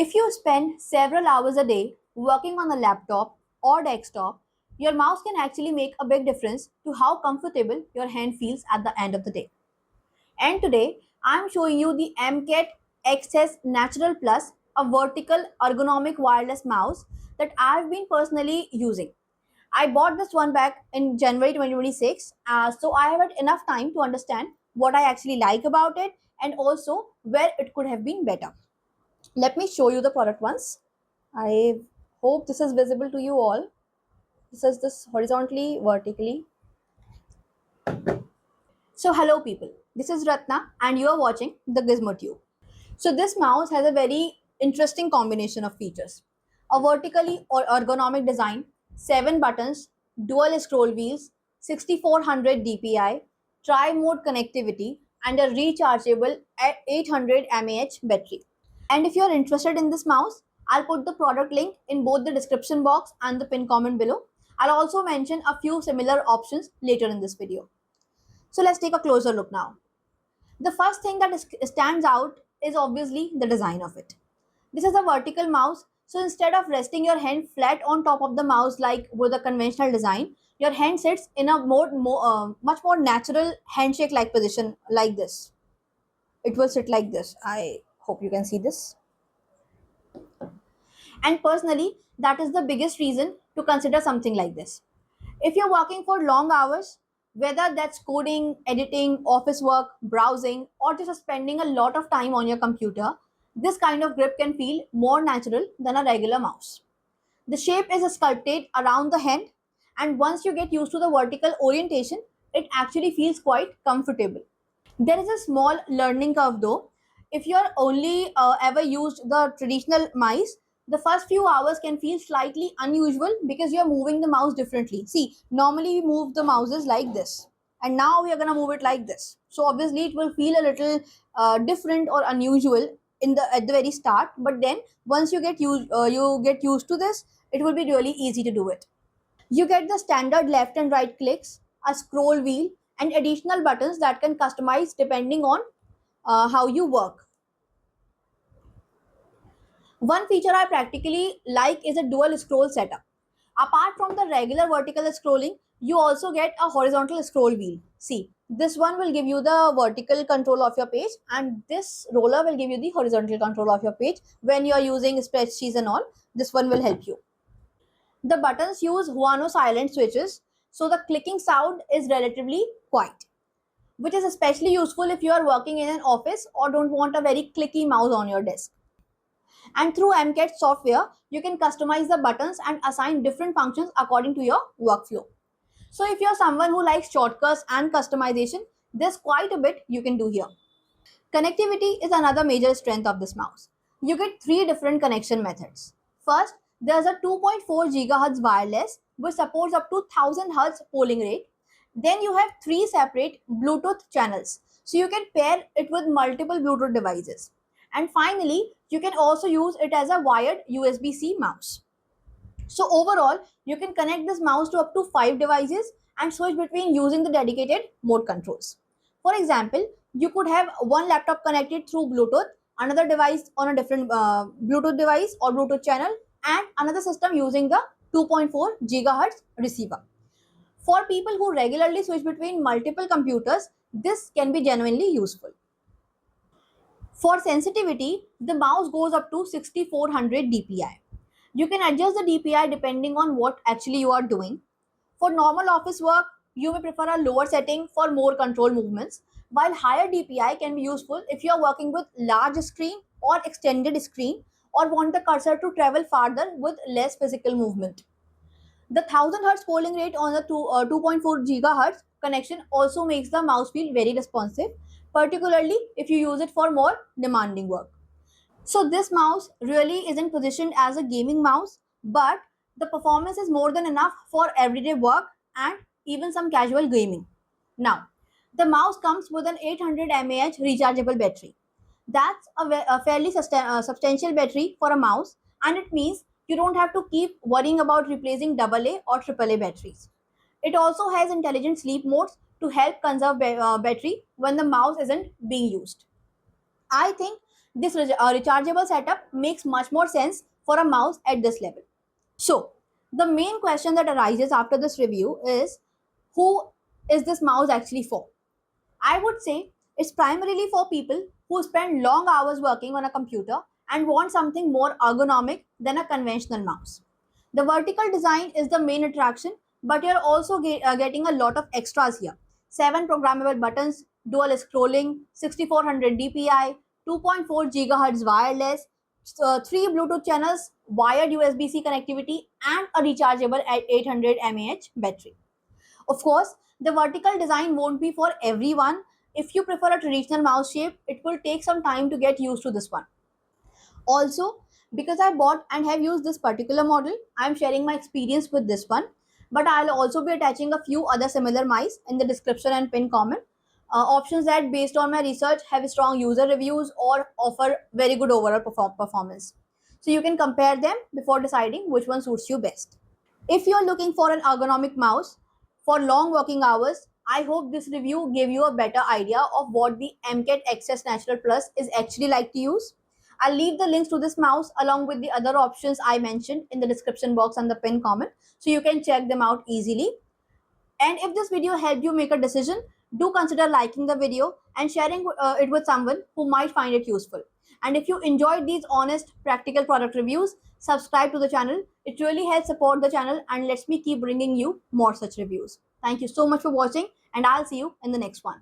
If you spend several hours a day working on a laptop or desktop, your mouse can actually make a big difference to how comfortable your hand feels at the end of the day. And today, I'm showing you the Amkette XS Natural Plus, a vertical ergonomic wireless mouse that I've been personally using. I bought this one back in January 2026, so I have had enough time to understand what I actually like about it and also where it could have been better. Let me show you the product once. I hope this is visible to you all. This is this horizontally, vertically. So hello people, this is Ratna and you are watching the Gizmo Tube. So this mouse has a very interesting combination of features. A vertically or ergonomic design, 7 buttons, dual scroll wheels, 6400 DPI, tri-mode connectivity and a rechargeable at 800 mAh battery. And if you're interested in this mouse, I'll put the product link in both the description box and the pin comment below. I'll also mention a few similar options later in this video. So let's take a closer look now. The first thing that stands out is obviously the design of it. This is a vertical mouse, so instead of resting your hand flat on top of the mouse like with a conventional design, your hand sits in a much more natural handshake-like position like this. It will sit like this. I hope you can see this. And personally, that is the biggest reason to consider something like this. If you're working for long hours, whether that's coding, editing, office work, browsing, or just spending a lot of time on your computer, this kind of grip can feel more natural than a regular mouse. The shape is sculpted around the hand, and once you get used to the vertical orientation, it actually feels quite comfortable. There is a small learning curve though. If you're only ever used the traditional mice, the first few hours can feel slightly unusual because you're moving the mouse differently. See, normally we move the mouses like this, and now we are gonna move it like this. So obviously it will feel a little different or unusual in the at the very start. But then once you get used to this, it will be really easy to do it. You get the standard left and right clicks, a scroll wheel, and additional buttons that can customize depending on how you work. One feature I practically like is a dual scroll setup. Apart from the regular vertical scrolling, you also get a horizontal scroll wheel. See, this one will give you the vertical control of your page, and this roller will give you the horizontal control of your page. When you are using spreadsheets and all, this one will help you. The buttons use Huano silent switches, so the clicking sound is relatively quiet, which is especially useful if you are working in an office or don't want a very clicky mouse on your desk. And through Amkette software, you can customize the buttons and assign different functions according to your workflow. So if you're someone who likes shortcuts and customization, there's quite a bit you can do here. Connectivity is another major strength of this mouse. You get three different connection methods. First, there's a 2.4 GHz wireless which supports up to 1000 Hz polling rate. Then you have three separate Bluetooth channels. So you can pair it with multiple Bluetooth devices. And finally, you can also use it as a wired USB-C mouse. So overall, you can connect this mouse to up to 5 devices and switch between using the dedicated mode controls. For example, you could have one laptop connected through Bluetooth, another device on a different Bluetooth device or Bluetooth channel, and another system using the 2.4 gigahertz receiver. For people who regularly switch between multiple computers, this can be genuinely useful. For sensitivity, the mouse goes up to 6400 dpi. You can adjust the DPI depending on what actually you are doing. For normal office work, you may prefer a lower setting for more control movements, while higher DPI can be useful if you are working with large screen or extended screen or want the cursor to travel farther with less physical movement. The 1000 Hz polling rate on the 2.4 GHz connection also makes the mouse feel very responsive, particularly if you use it for more demanding work. So this mouse really isn't positioned as a gaming mouse, but the performance is more than enough for everyday work and even some casual gaming. Now, the mouse comes with an 800 mAh rechargeable battery. That's a fairly substantial battery for a mouse, and it means you don't have to keep worrying about replacing AA or AAA batteries. It also has intelligent sleep modes to help conserve battery when the mouse isn't being used. I think This rechargeable setup makes much more sense for a mouse at this level. So, the main question that arises after this review is, who is this mouse actually for? I would say it's primarily for people who spend long hours working on a computer and want something more ergonomic than a conventional mouse. The vertical design is the main attraction, but you're also getting a lot of extras here. 7 programmable buttons, dual scrolling, 6400 DPI, 2.4 GHz wireless, 3 Bluetooth channels, wired USB-C connectivity, and a rechargeable at 800 mAh battery. Of course, the vertical design won't be for everyone. If you prefer a traditional mouse shape, it will take some time to get used to this one. Also, because I bought and have used this particular model, I'm sharing my experience with this one. But I'll also be attaching a few other similar mice in the description and pin comment. Options that, based on my research, have strong user reviews or offer very good overall performance. So you can compare them before deciding which one suits you best. If you're looking for an ergonomic mouse for long working hours, I hope this review gave you a better idea of what the Amkette XS Natural Plus is actually like to use. I'll leave the links to this mouse along with the other options I mentioned in the description box and the pinned comment so you can check them out easily. And if this video helped you make a decision, do consider liking the video and sharing it with someone who might find it useful. And if you enjoyed these honest, practical product reviews, subscribe to the channel. It really helps support the channel and lets me keep bringing you more such reviews. Thank you so much for watching, and I'll see you in the next one.